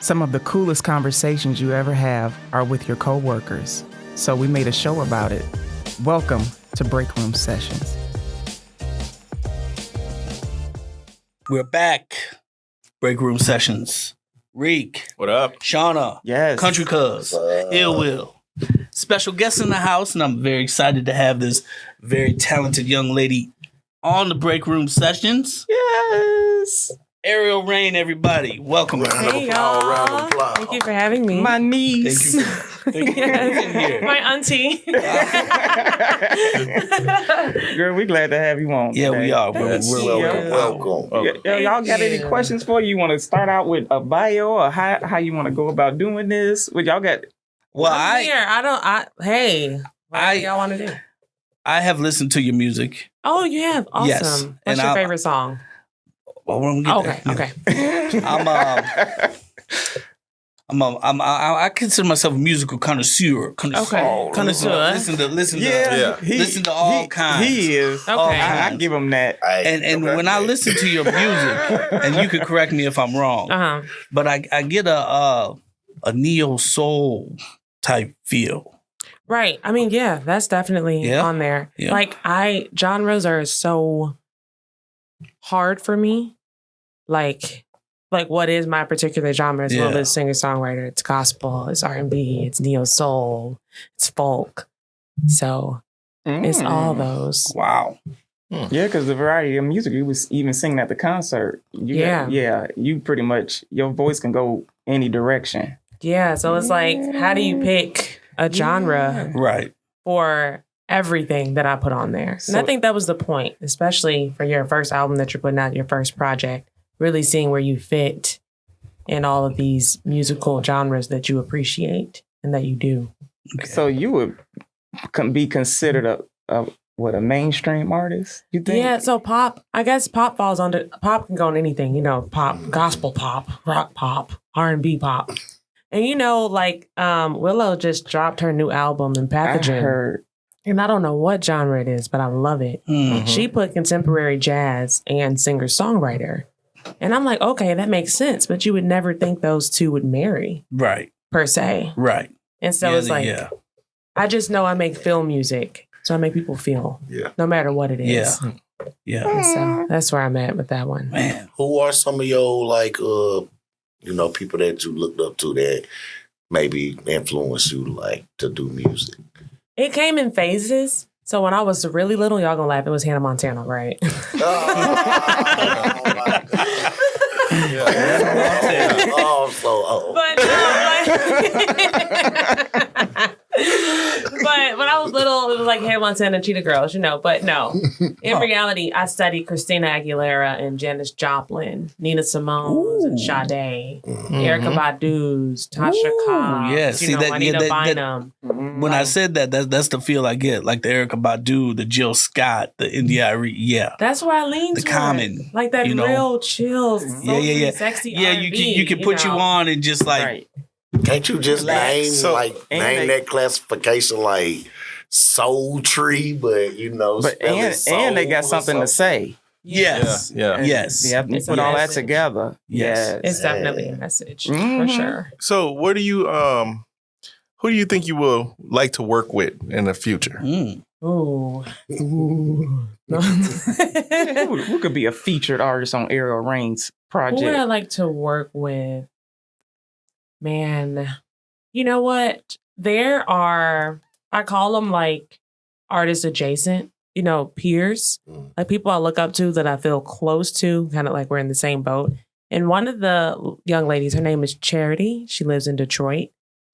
Some of the coolest conversations you ever have are with your coworkers. So we made a show about it. Welcome to Breakroom Sessions. We're back. Breakroom Sessions. Reek. What up? Shauna. Yes. Country Cuz. Ill Will. Special guest in the house, and I'm very excited to have this very talented young lady on the Breakroom Sessions. Yes. Ariel Reign, everybody. Welcome. Hey, y'all. Thank you for having me. My niece. Thank you for being here. My auntie. Girl, we glad to have you on. Yeah, today. we are. Welcome. Y'all got any questions for you? You want to start out with a bio or how you want to go about doing this? What y'all got? Well, I'm here. Hey, what do y'all want to do? I have listened to your music. Oh, you have? Awesome. Yes. What's your favorite song? Well, we're gonna get Okay. I consider myself a musical connoisseur. Okay. Connoisseur. Listen to Yeah. listen to all kinds. He is. Okay. All I kinds. give him that. And when I listen to your music, and you could correct me if I'm wrong, but I get a neo soul type feel. Right. I mean, yeah, that's definitely on there. Yeah. Like genres are so hard for me. Like what is my particular genre as well as singer-songwriter? It's gospel, it's R&B, it's neo soul, it's folk. So it's all those. Wow. Yeah, because the variety of music you was even singing at the concert. You pretty much, your voice can go any direction. Yeah, so it's like, how do you pick a genre Right. for everything that I put on there? And I think that was the point, especially for your first album that you're putting out, your first project, really seeing where you fit in all of these musical genres that you appreciate and that you do. Okay. So you would be considered a mainstream artist, you think? Yeah, so pop, I guess pop falls under, pop can go on anything, pop, gospel pop, rock pop, R&B pop. And Willow just dropped her new album in Pathogen. I heard. And I don't know what genre it is, but I love it. Mm-hmm. She put contemporary jazz and singer-songwriter. And I'm like, okay, that makes sense. But you would never think those two would marry, Right. per se. Right. And so it's like, I just know I make film music. So I make people feel, no matter what it is. Yeah. And so that's where I'm at with that one. Man. Who are some of your people that you looked up to that maybe influenced you to do music? It came in phases. So when I was really little, y'all gonna laugh, it was Hannah Montana, right? But when I was little, it was like Hannah Montana and Cheetah Girls, But no, in reality, I studied Christina Aguilera and Janis Joplin, Nina Simone and Sade, Erykah Badu's, Tasha Cobbs, Juanita Bynum. When I said that's the feel I get, like the Erykah Badu, the Jill Scott, the India Arie, That's where I lean the toward. Common, like that real chill, sexy R&B, you can put you on and just like. Right. Can't you just name that classification like Soul Tree, but and they got something to say. Yes. Yes. Yeah, you put all that together. Yes. It's definitely a message for sure. So what do you who do you think you will like to work with in the future? Ooh. Who could be a featured artist on Ariel Reign's project? Who would I like to work with? Man, you know what? There are, I call them like artist adjacent, peers, like people I look up to that I feel close to, kind of like we're in the same boat. And one of the young ladies, her name is Charity. She lives in Detroit.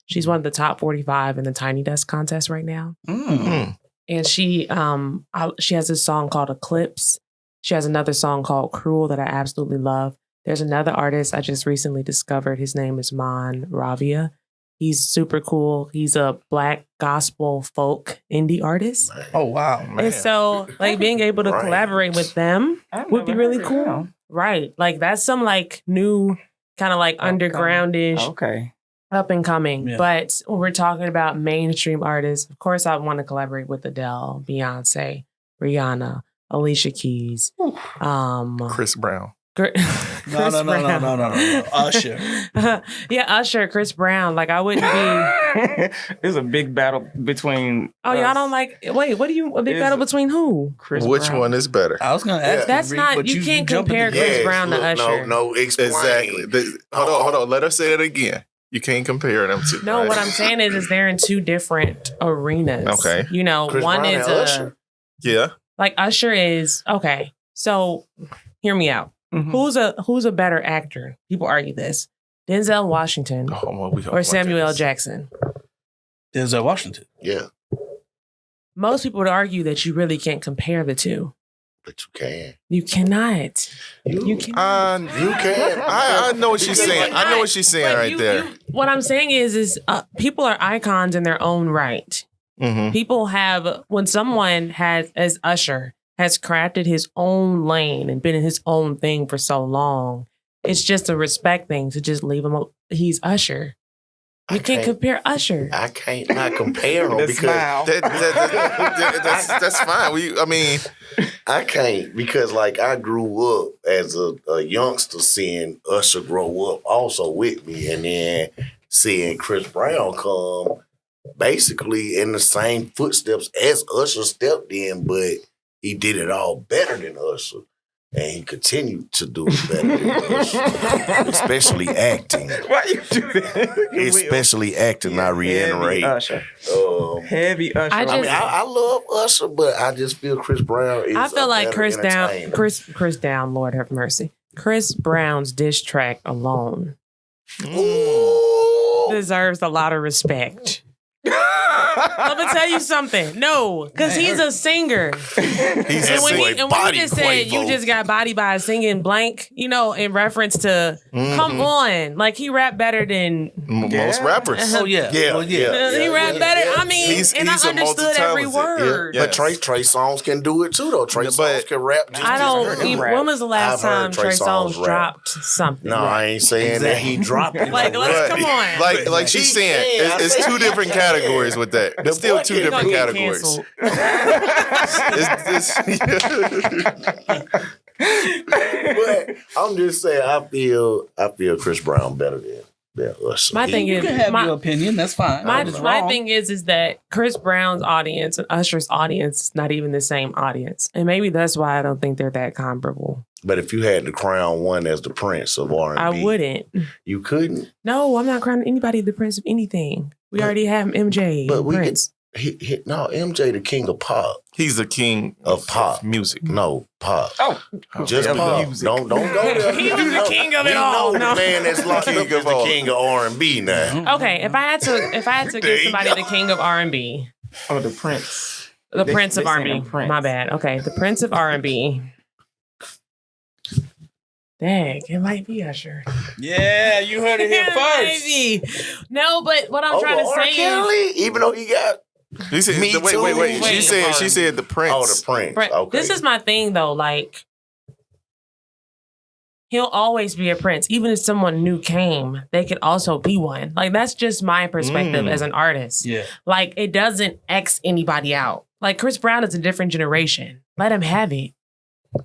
She's one of the top 45 in the Tiny Desk contest right now. Mm. And she has this song called Eclipse. She has another song called Cruel that I absolutely love. There's another artist I just recently discovered. His name is Man Ravia. He's super cool. He's a Black gospel folk indie artist. Oh, wow. Man. And so being able to collaborate with them would be really cool. Right. Like that's some new kind of undergroundish, up and coming. Yeah. But when we're talking about mainstream artists, of course I want to collaborate with Adele, Beyonce, Rihanna, Alicia Keys, Chris Brown. No. Usher. Yeah, Usher, Chris Brown. Like, I wouldn't be. There's a big battle between. Oh, y'all don't like. Wait, what do you? A big battle between who? Chris Which Brown. one is better? I was gonna ask. That's Reed, not. but You can't jumped compare in Chris Brown to Usher. No, explain. Exactly. Hold on. Let us say that again. You can't compare them two. No, right? what I'm saying is they're in two different arenas. Okay. You know, Chris one Brown is and Usher? Yeah. like Usher is okay. So, hear me out. Mhm. Who's a better actor? People argue this: Denzel Washington or Samuel L. Jackson. Denzel Washington. Yeah, Most people would argue that you really can't compare the two. but you can. You cannot. You cannot. You can. I know what she's You saying. cannot. I know what she's saying But right there. What I'm saying is people are icons in their own right. Mm-hmm. People have, when someone has, as Usher, has crafted his own lane and been in his own thing for so long, it's just a respect thing to just leave him. He's Usher. You can't compare Usher. I can't not compare them The because smile. That's fine. I can't because like I grew up as a youngster seeing Usher grow up also with me, and then seeing Chris Brown come basically in the same footsteps as Usher stepped in, but he did it all better than Usher. And he continued to do it better than Usher, especially acting. Why you do that? Especially acting, I reiterate. Heavy Usher. Heavy Usher. I love Usher, but I just feel Chris Brown is I feel like better Chris Down, entertainer. Chris Down, Lord have mercy. Chris Brown's diss track alone Ooh. deserves a lot of respect. Let me tell you something. No, because he's a singer. He's And when a you body just said you just got bodied by a singing blank, you know, in reference to, come on, like he rapped better than Most rappers. Oh yeah. Yeah, Well, yeah. he rapped better. yeah. I mean, He's and I a understood every multi-talented. word. Yeah. But Trey Songz can do it too, though. Trey Songz can rap just I as don't. good. When was the last I've time heard Trey Trey Songz Songz rap. dropped something? No, I ain't saying that he dropped it. Like, let's But- come on. Like she's He saying, can. it's two different categories with that. It's still boy two can different Gonna get categories. canceled. But I'm just saying, I feel Chris Brown better than Usher. My thing You is, can have your opinion. That's fine. my It's my wrong. thing is that Chris Brown's audience and Usher's audience is not even the same audience, and maybe that's why I don't think they're that comparable. But if you had to crown one as the prince of R&B, I wouldn't. You couldn't. No, I'm not crowning anybody the prince of anything. We But- already have MJ. But we Prince. No, MJ the king of pop. He's the king Of pop. music. No, pop. Oh, Just yeah, pop. music. Don't go there. He was the king of it we all. know No. the man that's locked up King is of the all. king of R&B now. Okay, if I had to There give you somebody go. the king of R&B, the Prince. the They- prince of they saying R&B. Prince. My bad. Okay, the prince of R&B. Dang, it might be Usher. Yeah, you heard it here It might first. be. No, but what I'm trying to R. say is, Kelly, even though he got He said, Me wait. too. She said the prince. the prince. Brent, Okay. this is my thing though. Like, he'll always be a prince. Even if someone new came, they could also be one. Like, that's just my perspective as an artist. Yeah. Like, it doesn't X anybody out. Like, Chris Brown is a different generation. Let him have it.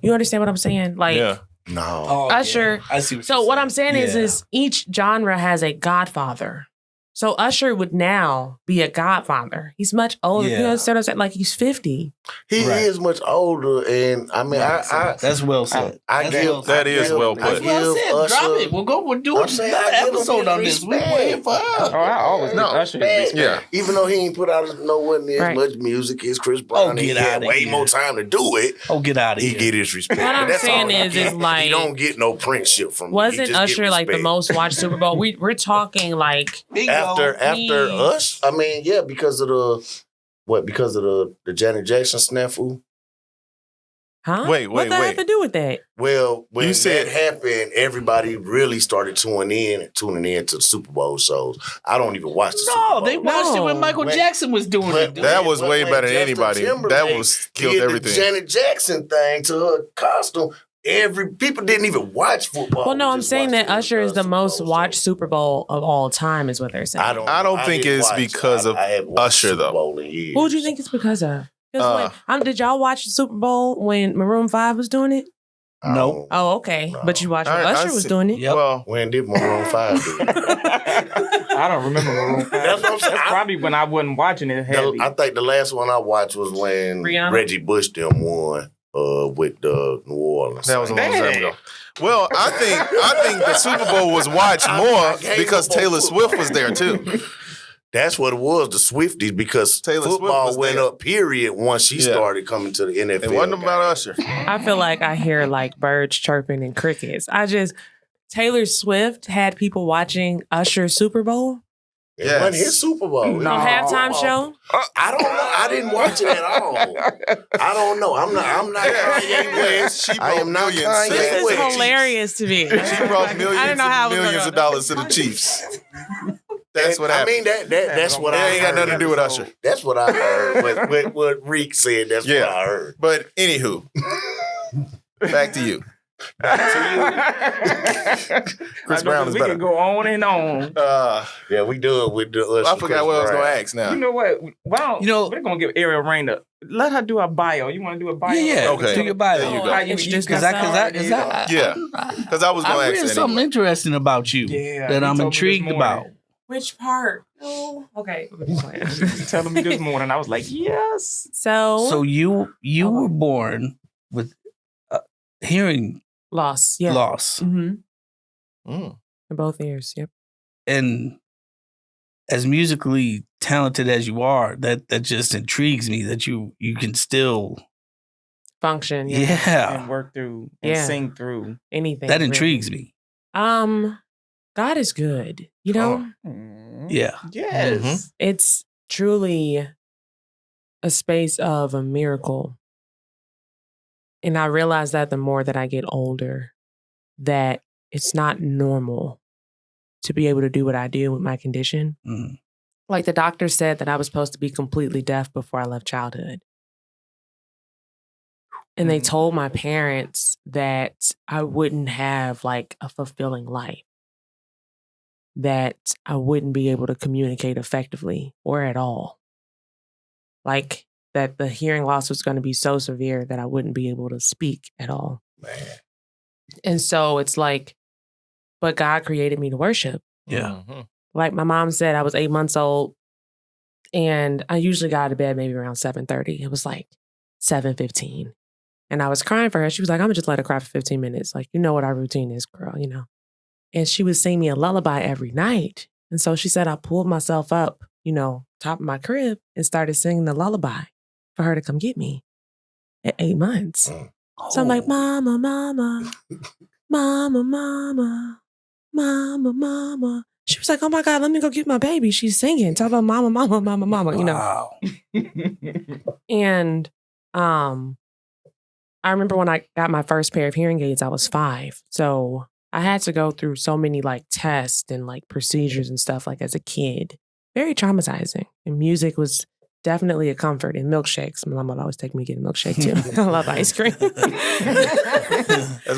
You understand what I'm saying? Like, Yeah. No. Oh, Usher. Yeah. I see. so what I'm saying Yeah. is each genre has a godfather. So Usher would now be a godfather. He's much older. Yeah. You understand what I'm saying? Like, he's 50. He Right. is much older, and I mean, That's well said. I That's give well said. That is well put. That's well give said. Drop Usher- it. We'll do I'm an saying I give him episode his on this. We're respect. waiting for Oh, her. I always No, think Usher man. is Yeah. Even though he ain't put out nowhere as Right. much music as Chris Brown, and he get had outta way here. more time to do it. Oh, get out of He here. get his respect. What I'm That's saying all he is get. like- he don't get no friendship from me. He Wasn't just get Usher like the respect. most watched Super Bowl? We're talking like, Bingo. after Me. us? I mean, yeah, because of the Janet Jackson snafu. huh? Wait, what that wait. have to do with that? Well, when You said- that happened, everybody really started tuning in to the Super Bowl shows. I don't even watch the Super No, Bowl. they watched it when Michael When- Jackson was doing it. dude. That was way When better than Justin anybody. Timberlake That was killed did everything. The Janet Jackson thing to her costume. People didn't even watch football. Well, no, I'm Just saying watched that Usher is the Super most Bowl watched shows. Super Bowl of all time, is what they're saying. I don't think didn't it's watch it. because of I haven't watched Usher, Super though. Bowl in years. Who would you think it's because of? 'Cause did y'all watch the Super Bowl when Maroon 5 was doing it? No. Oh, okay. No. But you watched when I Usher was see. doing it. Yep. Well, When did Maroon 5 do it? I don't remember Maroon 5. That's what I'm saying. That's probably when I wasn't watching it heavy. I think the last one I watched was when Rihanna? Reggie Bush them won with the New Orleans. that was a long time Dang. ago. Well, I think the Super Bowl was watched more because Taylor Swift was there too. That's what it was, the Swifties, because Taylor Swift football was went there. up, period, once she started coming to the NFL. It wasn't about Usher. I feel like I hear like birds chirping and crickets. Taylor Swift had people watching Usher's Super Bowl. It Yes. wasn't his Super Bowl. No. Halftime show? I don't know. I didn't watch it at all. I don't know. I'm not Kanye West. She I am not brought Kanye millions. This is West. hilarious to me. She brought millions I didn't know how and it was millions gonna of dollars to the Chiefs. That's what I happened. mean, that's what It I ain't got heard. nothing to do with Usher. That's what I heard. What Reek said, that's what I heard. But anywho, back to you. Chris Brown is we better. can go on and on. Yeah, we do it with the Usher. I forgot what I was going to ask now. You know what? Well, You know- we're gonna give Ariel Reign let her do a bio. You want to do a bio? Yeah. Okay. Do your bio. There you go. How you Introduce because myself. Yeah. Because I was going I to read ask that something anyway. interesting about you Yeah, that he I'm told me this intrigued morning. about. Which part? Oh, okay. telling me this morning. I was like, yes. So you were born with hearing loss. Yeah. loss, Mm-hmm. Mm. In both ears. Yep. and as musically talented as you are, that just intrigues me that you can still Function. Yeah. yeah. And work through and Yeah. sing through. Anything. That really. intrigues me. God is good. You know, Yeah. Yes. it's truly a space of a miracle. And I realize that the more that I get older, that it's not normal to be able to do what I do with my condition. Mm. Like the doctor said that I was supposed to be completely deaf before I left childhood. And they told my parents that I wouldn't have like a fulfilling life, that I wouldn't be able to communicate effectively or at all. Like that the hearing loss was going to be so severe that I wouldn't be able to speak at all. Man. And so it's like, but God created me to worship. Yeah. Like my mom said, I was 8 months old and I usually got out of bed maybe around 7:30. It was like 7:15. And I was crying for her. She was like, I'm gonna just let her cry for 15 minutes. Like, you know what our routine is, girl, you know. And she would sing me a lullaby every night. And so she said I pulled myself up, you know, top of my crib and started singing the lullaby for her to come get me at 8 months. So I'm like, mama, mama, mama, mama, mama, mama. She was like, oh my God, let me go get my baby. She's singing. Talk about mama, mama, mama, mama, you know. Wow. And I remember when I got my first pair of hearing aids, I was 5. So I had to go through so many like tests and like procedures and stuff like as a kid. Very traumatizing. And music was definitely a comfort. And milkshakes. My mom would always take me to get a milkshake too. I love ice cream. That's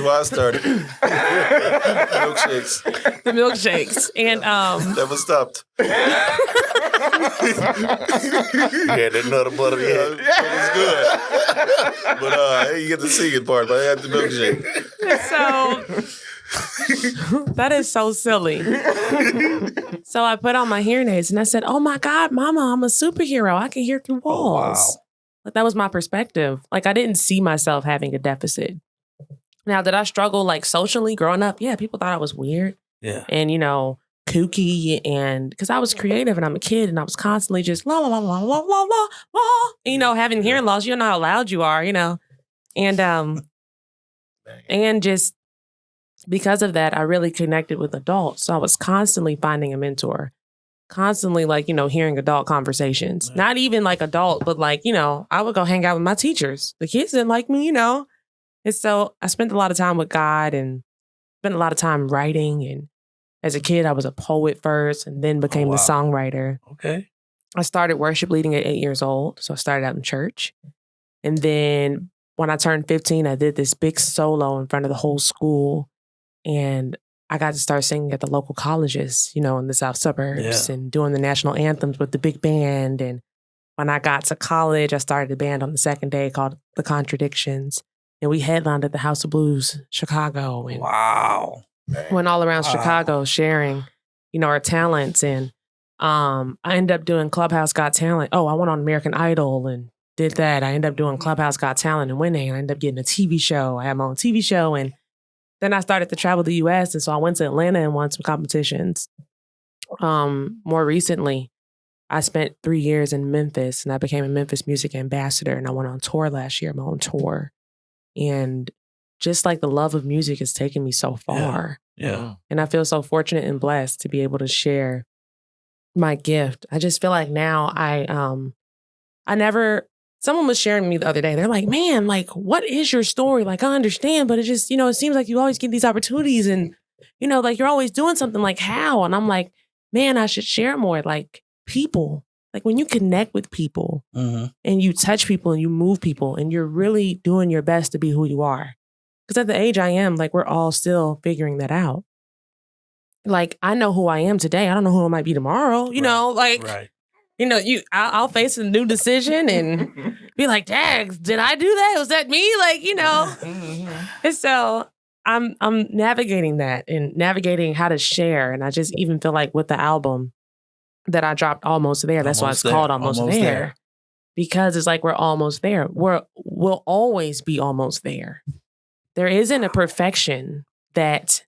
why I started. Milkshakes. The milkshakes. And Never stopped. You had that nut butter. Yeah, Yeah. it was good. But you get the singing part, but I had the milkshake. so that is so silly. So I put on my hearing aids and I said, oh my God, mama, I'm a superhero. I can hear through walls. wow. Like that was my perspective. Like I didn't see myself having a deficit. Now, did I struggle like socially growing up? Yeah, people thought I was weird Yeah. and, you know, kooky, and because I was creative and I'm a kid and I was constantly just la la la la la la la la. You know, having hearing loss, you don't know how loud you are, you know. And just because of that, I really connected with adults. So I was constantly finding a mentor, constantly like, you know, hearing adult conversations. Not even like adult, but like, you know, I would go hang out with my teachers. The kids didn't like me, you know. And so I spent a lot of time with God and spent a lot of time writing. And as a kid, I was a poet first and then became wow. the songwriter. Okay. I started worship leading at 8 years old. So I started out in church. And then when I turned 15, I did this big solo in front of the whole school. And I got to start singing at the local colleges, you know, in the South suburbs and doing the national anthems with the big band. And when I got to college, I started a band on the second day called The Contradictions. And we headlined at the House of Blues, Chicago. And Wow. went all around Chicago sharing, our talents. And I ended up doing Clubhouse Got Talent. Oh, I went on American Idol and did that. I ended up doing Clubhouse Got Talent and winning. I ended up getting a TV show. I had my own TV show. And then I started to travel the U.S. And so I went to Atlanta and won some competitions. More recently, I spent 3 years in Memphis and I became a Memphis music ambassador. And I went on tour last year, my own tour. And just like the love of music has taken me so far. Yeah. And I feel so fortunate and blessed to be able to share my gift. I just feel like now someone was sharing with me the other day. They're like, man, like, what is your story? Like, I understand, but it just, it seems like you always get these opportunities and, like you're always doing something. Like, how? And I'm like, man, I should share more. Like, people, like when you connect with people and you touch people and you move people and you're really doing your best to be who you are. Because at the age I am, like, we're all still figuring that out. Like, I know who I am today. I don't know who I might be tomorrow. Right. I'll face a new decision and be like, "Dang, did I do that? Was that me?" Like, And so I'm navigating that and navigating how to share. And I just even feel like with the album that I dropped, Almost There. That's why it's called Almost There. Because it's like we're almost there. We'll always be almost there. There isn't a perfection that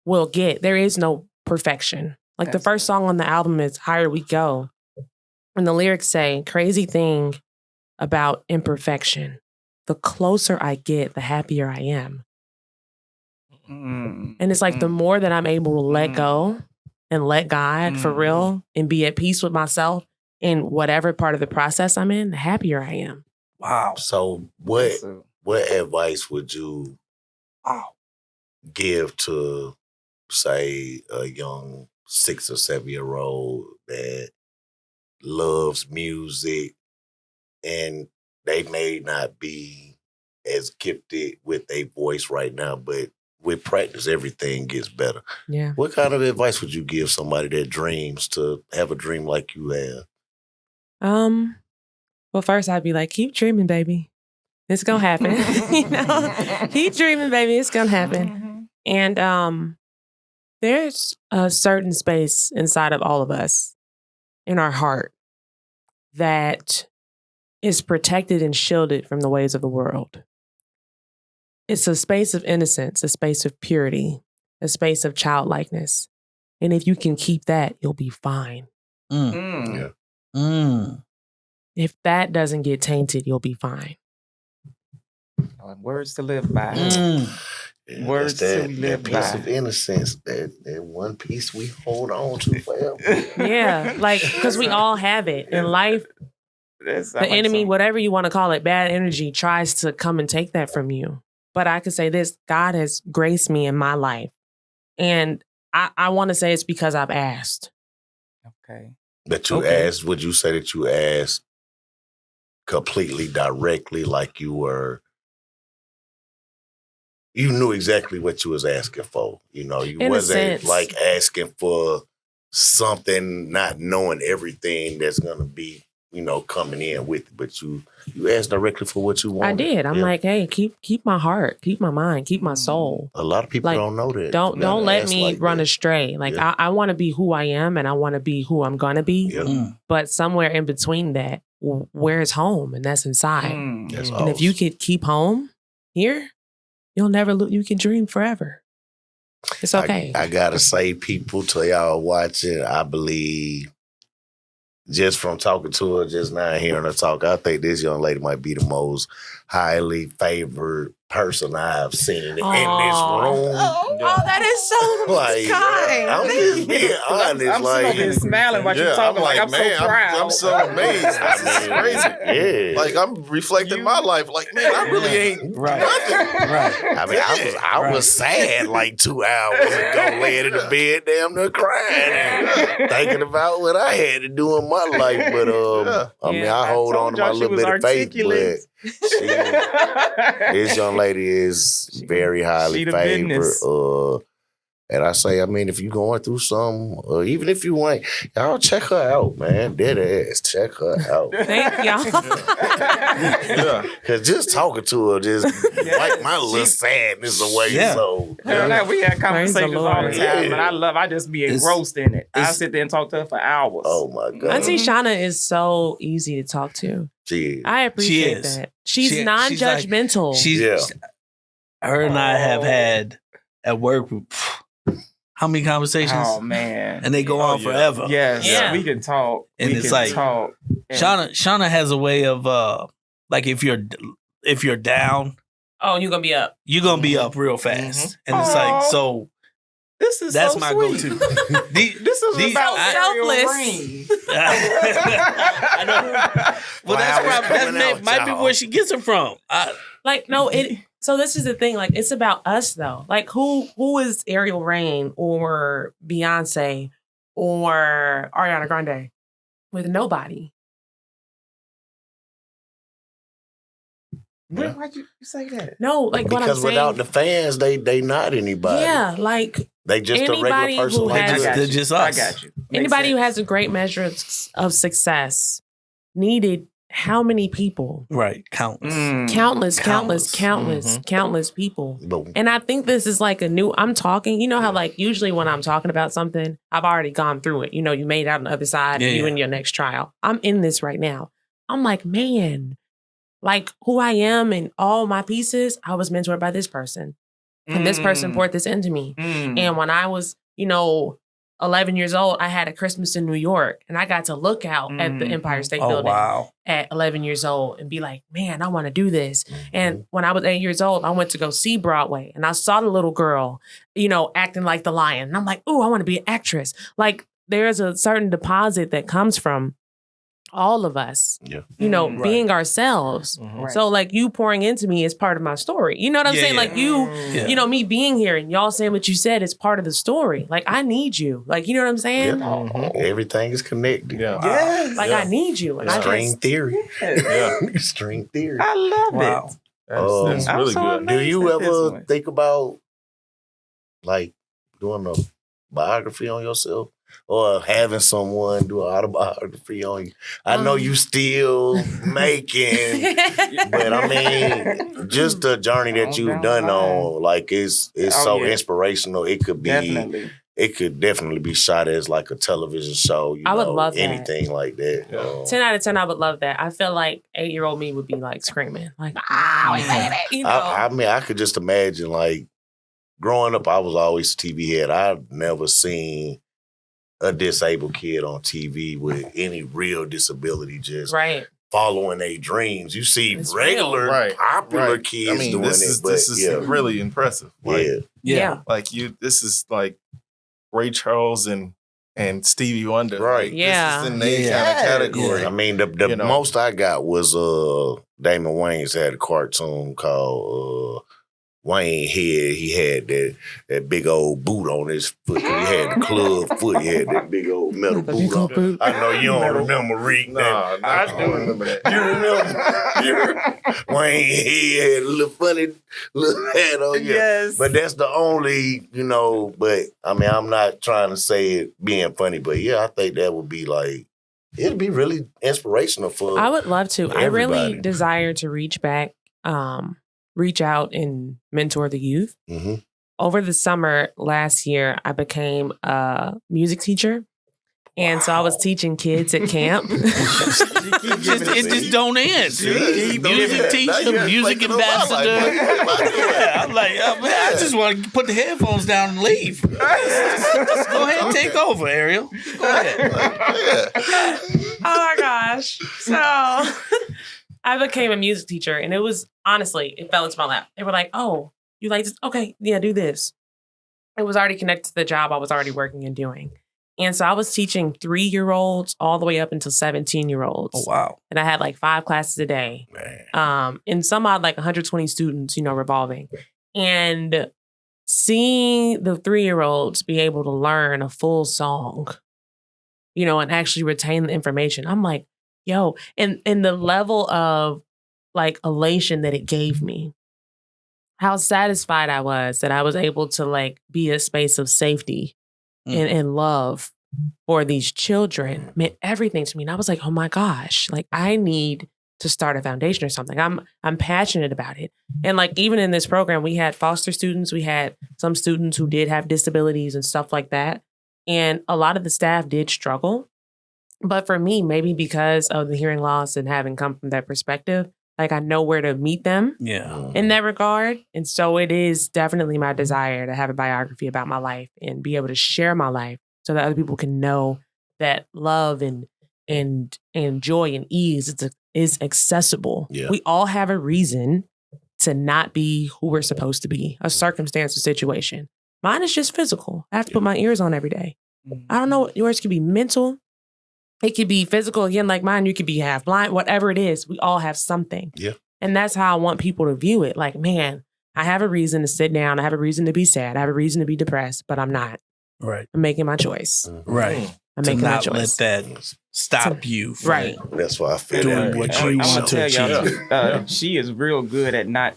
we'll get. There is no perfection. Like the first song on the album is Higher We Go. And the lyrics say, crazy thing about imperfection. The closer I get, the happier I am. And it's like the more that I'm able to let go and let God for real and be at peace with myself in whatever part of the process I'm in, the happier I am. Wow. So what advice would you give to, say, a young 6 or 7 year old that loves music and they may not be as gifted with a voice right now, but with practice, everything gets better. Yeah. What kind of advice would you give somebody that dreams to have a dream like you have? Well, first I'd be like, keep dreaming, baby. It's gonna happen. Keep dreaming, baby. It's gonna happen. And there's a certain space inside of all of us in our heart that is protected and shielded from the ways of the world. It's a space of innocence, a space of purity, a space of childlikeness. And if you can keep that, you'll be fine. Yeah. If that doesn't get tainted, you'll be fine. Words to live by. Yeah, Words that, to live that piece by. of innocence, that one piece we hold on to forever. Yeah, like, because we all have it. In life, the enemy, whatever you want to call it, bad energy tries to come and take that from you. But I can say this, God has graced me in my life. And I want to say it's because I've asked. Okay. That you asked, would you say that you asked completely directly, like you knew exactly what you was asking for? You In wasn't like asking for something, not knowing everything that's going to be, coming in with it, but you asked directly for what you wanted. I did. I'm like, hey, keep my heart, keep my mind, keep my soul. A lot of people don't know that. Don't let me run astray. Like, I want to be who I am and I want to be who I'm going to be. Yeah. But somewhere in between that, where's home? And that's inside. That's and if you could keep home here, you'll never you can dream forever. It's okay. I gotta say, people, to y'all watching, I believe, just from talking to her just now, hearing her talk, I think this young lady might be the most highly favored person I've seen in this room. Oh, that is so kind. I'm just being honest. I'm sitting here smiling while you're talking. I'm man, so proud. I'm so amazed. This is crazy. Yeah. Like, I'm reflecting my life. Like, man, I really ain't nothing. Right. I mean, I was sad like 2 hours ago, laying in the bed, damn near crying, and thinking about what I had to do in my life. But I mean, I hold on to my little bit of faith. But this young lady is very highly favored. And I say, I mean, if you're going through something, or even if you ain't, y'all check her out, man. Dead ass, check her out. Thank y'all. Yeah. Cause just talking to her just like my little sadness away. Yeah. So We had conversations the all the Lord. time, Yeah. and I just be engrossed in it. I sit there and talk to her for hours. oh my God. Auntie Shauna is so easy to talk to. She I appreciate is. that. She's She's non-judgmental. Yeah. Her and I have had at work how many conversations? Oh man. And they go on forever. Yes. Yeah. We can talk. And we it's can like- talk. And- Shauna has a way of like if you're down, Oh, you're gonna be up. you're gonna be up real fast. And it's Aw. like, so This is that's so my sweet. go-to. This is about Ariel selfless. Reign. I know. Well, that's Flowers probably coming out, might be y'all. where she gets it from. Like, no, so this is the thing, like, it's about us though. Like, who is Ariel Reign or Beyonce or Ariana Grande with nobody? Why'd you say that? No, like what I'm because saying. without the fans, they not anybody. Yeah, like They just a Anybody regular person who like has- us. They're just I us. got you. Makes anybody who sense. has a great measure of success needed how many people? Right. Countless. Countless Countless. people. But And I think this is like I'm talking, you know how like usually when I'm talking about something, I've already gone through it. You know, you made it out on the other side, Yeah, you yeah. in your next trial. I'm in this right now. I'm like, man, like who I am and all my pieces, I was mentored by this person. And this person poured this into me. And when I was, 11 years old, I had a Christmas in New York and I got to look out at the Empire State Oh, Building wow. at 11 years old and be like, man, I want to do this. And when I was 8 years old, I went to go see Broadway and I saw the little girl, acting like the lion. And I'm like, oh, I want to be an actress. Like there's a certain deposit that comes from all of us, Yeah. Right. being ourselves. Right. So like you pouring into me is part of my story. You know what I'm Yeah, saying? yeah. Like you, Yeah. me being here and y'all saying what you said is part of the story. Like I need you. Like, you know what I'm saying? Everything is connected. Yeah. Yes. Like I need you. And I String just, theory. Yeah. String theory. I love Wow. it. That's I'm really so good. amazed Do you at this ever one. think about like doing a biography on yourself or having someone do an autobiography on you? I know you still making, but I mean, just the journey that you've done on, like it's so yeah. inspirational. It could be, Definitely. it could definitely be shot as like a television show. I would love that. anything like that. Yeah. 10 out of 10, I would love that. I feel like 8-year-old me would be like screaming, like, we made it, I mean, I could just imagine like growing up, I was always a TV head. I've never seen a disabled kid on TV with any real disability just right. following their dreams. You see It's regular, real. Right, popular right. kids I mean, doing this it, is but this is yeah, really impressive. Like, yeah. Yeah. like this is like Ray Charles and Stevie Wonder. Right. Like, Yeah. This is in their Yeah. kind of category. I mean, the You know. most I got was Damon Wayans had a cartoon called Wayne Head. He had that big old boot on his foot. He had the club foot. He had that big old metal The boot big on. old boot. I know you don't remember Reek. No, I I do. do remember that. You remember? Wayne Head had a little funny little hat on. Yeah. Yes. But that's the only, but I mean, I'm not trying to say it being funny, but yeah, I think that would be like, it'd be really inspirational for I would love to. I really Everybody. desire to reach out and mentor the youth. Mhm. Over the summer last year, I became a music teacher. And so I was teaching kids at camp. It just don't end. See? Music Now teacher, you're music thinking about ambassador. life. I'm like, oh, man, I just want to put the headphones down and leave. Just go ahead and take over, Ariel. Go ahead. Oh my gosh. So I became a music teacher and it was honestly, it fell into my lap. They were like, oh, you like this? Okay, yeah, do this. It was already connected to the job I was already working and doing. And so I was teaching 3-year-olds all the way up until 17-year-olds. Oh, wow. And I had like 5 classes a day. Man. And some had like 120 students, revolving. And seeing the 3-year-olds be able to learn a full song, and actually retain the information. I'm like, yo, and the level of like elation that it gave me. how satisfied I was that I was able to like be a space of safety and love for these children meant everything to me. And I was like, oh my gosh, like I need to start a foundation or something. I'm passionate about it. And like even in this program, we had foster students, we had some students who did have disabilities and stuff like that. And a lot of the staff did struggle. But for me, maybe because of the hearing loss and having come from that perspective, like I know where to meet them in that regard. And so it is definitely my desire to have a biography about my life and be able to share my life so that other people can know that love and joy and ease is accessible. Yeah. We all have a reason to not be who we're supposed to be, a circumstance or situation. Mine is just physical. I have to put my ears on every day. I don't know. Yours could be mental. It could be physical. Again, like mine, you could be half blind, whatever it is. We all have something. Yeah. And that's how I want people to view it. Like, man, I have a reason to sit down. I have a reason to be sad. I have a reason to be depressed, but I'm not. Right. I'm making my choice. Right. I'm making my choice. Let that stop you from right. That's why I feel doing what you want to achieve. She is real good at not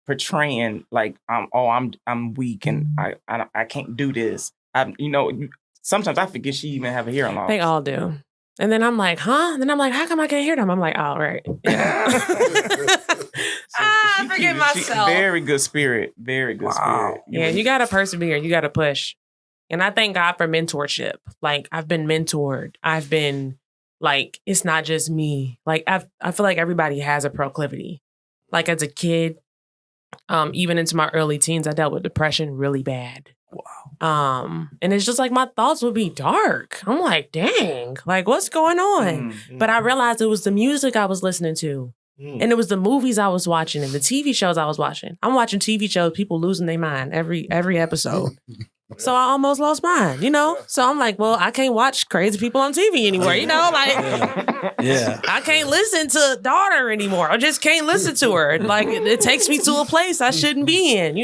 portraying like I'm weak and I can't do this. Sometimes I forget she even have a hearing loss. They all do. And then I'm like, huh? And then I'm like, how come I can't hear them? I'm like, oh, right. Yeah. I forget myself. Very good spirit. Very good spirit. Yeah, you got to persevere. You got to push. And I thank God for mentorship. Like, I've been mentored. I've been, like, it's not just me. Like, I feel like everybody has a proclivity. Like, as a kid, even into my early teens, I dealt with depression really bad. Wow. And it's just like my thoughts would be dark. I'm like, dang, like what's going on? But I realized it was the music I was listening to. And it was the movies I was watching and the TV shows I was watching. I'm watching TV shows, people losing their mind every episode. So I almost lost mine, So I'm like, well, I can't watch crazy people on TV anymore, I can't listen to daughter anymore. I just can't listen to her. Like it takes me to a place I shouldn't be in,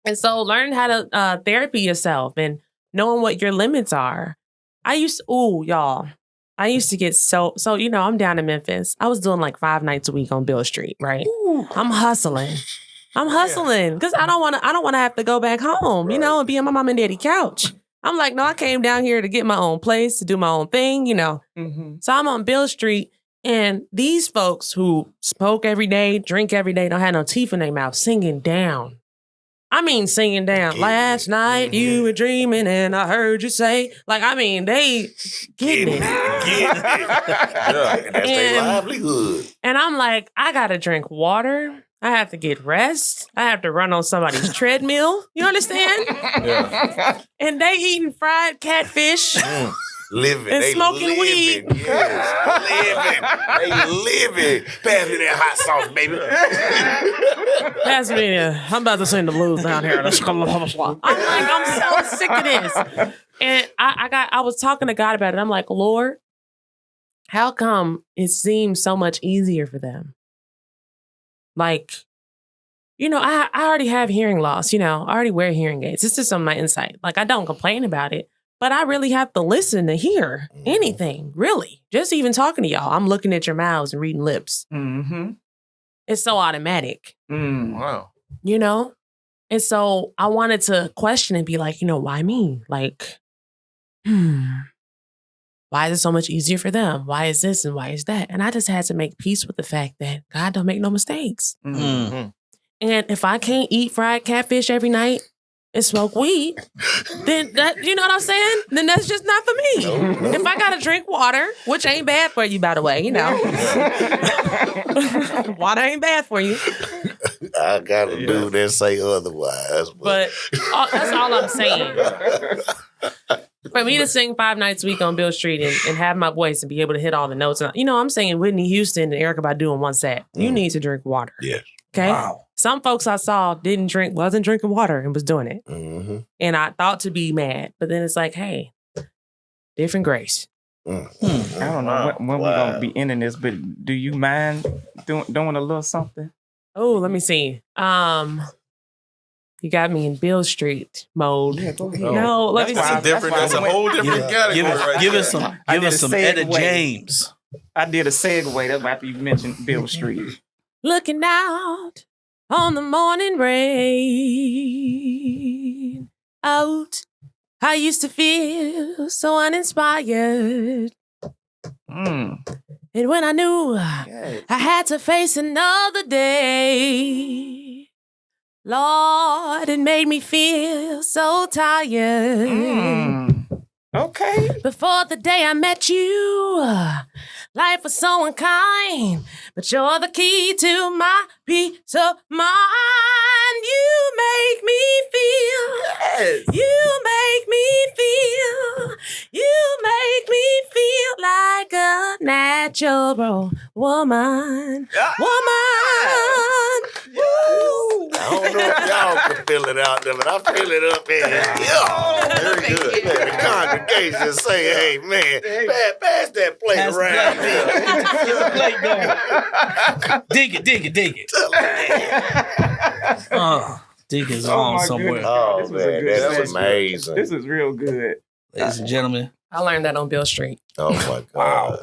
And so learn how to therapy yourself and knowing what your limits are. I used to get so I'm down in Memphis. I was doing like 5 nights a week on Bill Street, right? Ooh. I'm hustling because I don't want to have to go back home, and be on my mom and daddy couch. I'm like, no, I came down here to get my own place, to do my own thing, So I'm on Bill Street. And these folks who smoke every day, drink every day, don't have no teeth in their mouth, singing down. I mean, singing down. Last night you were dreaming and I heard you say, they getting it. That's their livelihood. And I'm like, I got to drink water. I have to get rest. I have to run on somebody's treadmill. You understand? Yeah. And they eating fried catfish. Living. And they smoking weed. Yes. Living. Pass me that hot sauce, baby. Pass me I'm about to sing the blues down here. I'm like, I'm so sick of this. And I was talking to God about it. I'm like, Lord, how come it seems so much easier for them? Like, I already have hearing loss. I already wear hearing aids. This is some of my insight. Like, I don't complain about it. But I really have to listen to hear anything, really. Just even talking to y'all. I'm looking at your mouths and reading lips. Mm-hmm. It's so automatic. Wow. And so I wanted to question and be like, why me? Like, why is it so much easier for them? Why is this and why is that? And I just had to make peace with the fact that God don't make no mistakes. Mm-hmm. And if I can't eat fried catfish every night, and smoke weed, then that, you know what I'm saying? Then that's just not for me. No. If I gotta drink water, which ain't bad for you, by the way, water ain't bad for you. I gotta do that, say otherwise. But that's all I'm saying. For me to sing 5 nights a week on Bill Street and have my voice and be able to hit all the notes, I'm singing Whitney Houston and Erykah Badu in one set. You need to drink water. Yeah. Okay. Wow. Some folks I saw wasn't drinking water and was doing it. Mm-hmm. And I thought to be mad, but then it's like, hey, different grace. Mm-hmm. I don't know when we're going to be ending this, but do you mind doing a little something? Oh, let me see. You got me in Bill Street mode. Yeah, go ahead. No, let me see. That's a whole different category. Give us some Etta James. I did a segue. That's after you mentioned Bill Street. Looking out on the morning rain. Out, I used to feel so uninspired. And when I knew I had to face another day, Lord, it made me feel so tired. Okay. Before the day I met you, life was so unkind, but you're the key to my peace of mind. You make me feel. Yes. You make me feel. You make me feel like a natural woman. Woman. Woo. I don't know if y'all can feel it out there, but I feel it up in here. Yeah, very good. Man, the congregation say, hey, man, pass that plate Pass the around plate. here. Get the plate going. Dig it. Dig is on my somewhere. goodness. Oh, This was a man, good that's session. amazing. This is real good. Ladies and gentlemen. I learned that on Bill Street. Oh, my God.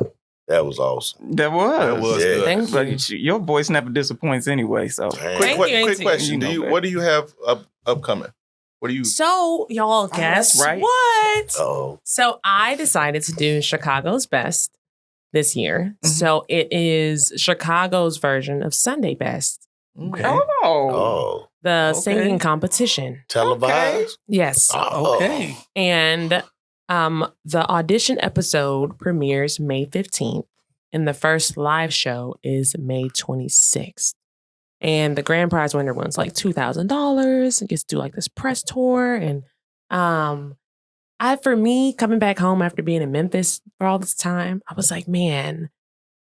That was awesome. That was. That was Yeah. good. Thank you. But your voice never disappoints anyway. So Man. Thank you, Quick Auntie. question. You know What do you have upcoming? What do you? So, y'all, guess that's right. what? Oh, So I decided to do Chicago's Best this year. So it is Chicago's version of Sunday Best, Okay. oh, the Okay. singing competition. televised? Yes. Oh. Okay. And the audition episode premieres May 15th, and the first live show is May 26th. And the grand prize winner wins like $2,000 and gets to do like this press tour. And for me, coming back home after being in Memphis for all this time, I was like, man,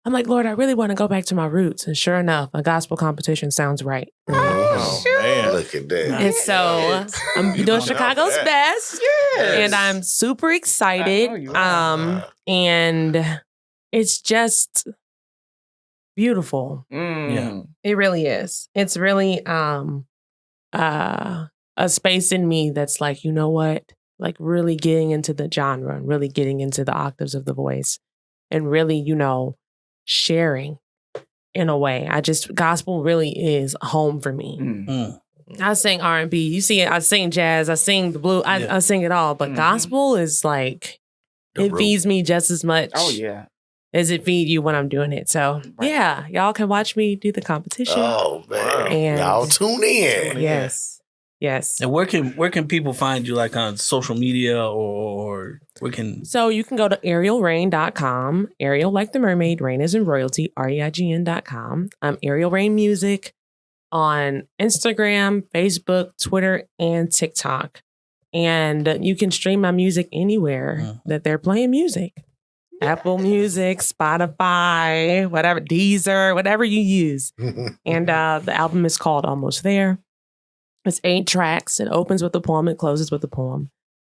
I'm like, Lord, I really want to go back to my roots. And sure enough, a gospel competition sounds right. Oh, man. Look at that. And so I'm doing Chicago's that. Best. Yes. And I'm super excited. I know you are. And it's just beautiful. Yeah. It really is. It's really a space in me that's like, you know what? Like really getting into the genre and really getting into the octaves of the voice and really, sharing in a way. Gospel really is home for me. I sing R&B. You see it. I sing jazz. I sing the blue. I sing it all. But gospel is like, The it root. feeds me just as much Oh yeah. as it feed you when I'm doing it. So yeah, y'all can watch me do the competition. Oh, man. And- Y'all tune in. Yes. Yes. And where can people find you, like on social media, or where can? So you can go to arielreign.com. Ariel like the mermaid, Reign is in royalty, REIGN.com. I'm Ariel Reign Music on Instagram, Facebook, Twitter, and TikTok. And you can stream my music anywhere that they're playing music. Apple Music, Spotify, whatever, Deezer, whatever you use. And the album is called Almost There. It's 8 tracks. It opens with a poem. It closes with a poem.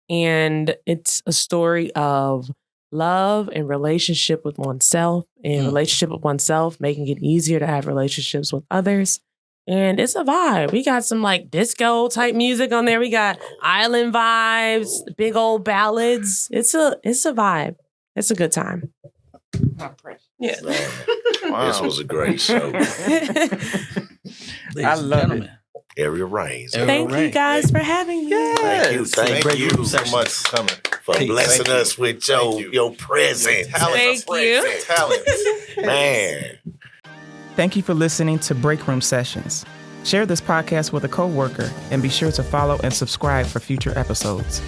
And it's a story of love and relationship with oneself and relationship with oneself, making it easier to have relationships with others. And it's a vibe. We got some like disco type music on there. We got island vibes, big old ballads. It's a vibe. It's a good time. Yeah. Man, this was a great show. I love it. Ariel Reign. Thank you guys for having me. Thank you. Thank Breakroom you so Sessions. much for coming. for Hey, blessing thank us with your presence. Thank you. Talent. Man. Thank you for listening to Breakroom Sessions. Share this podcast with a coworker and be sure to follow and subscribe for future episodes.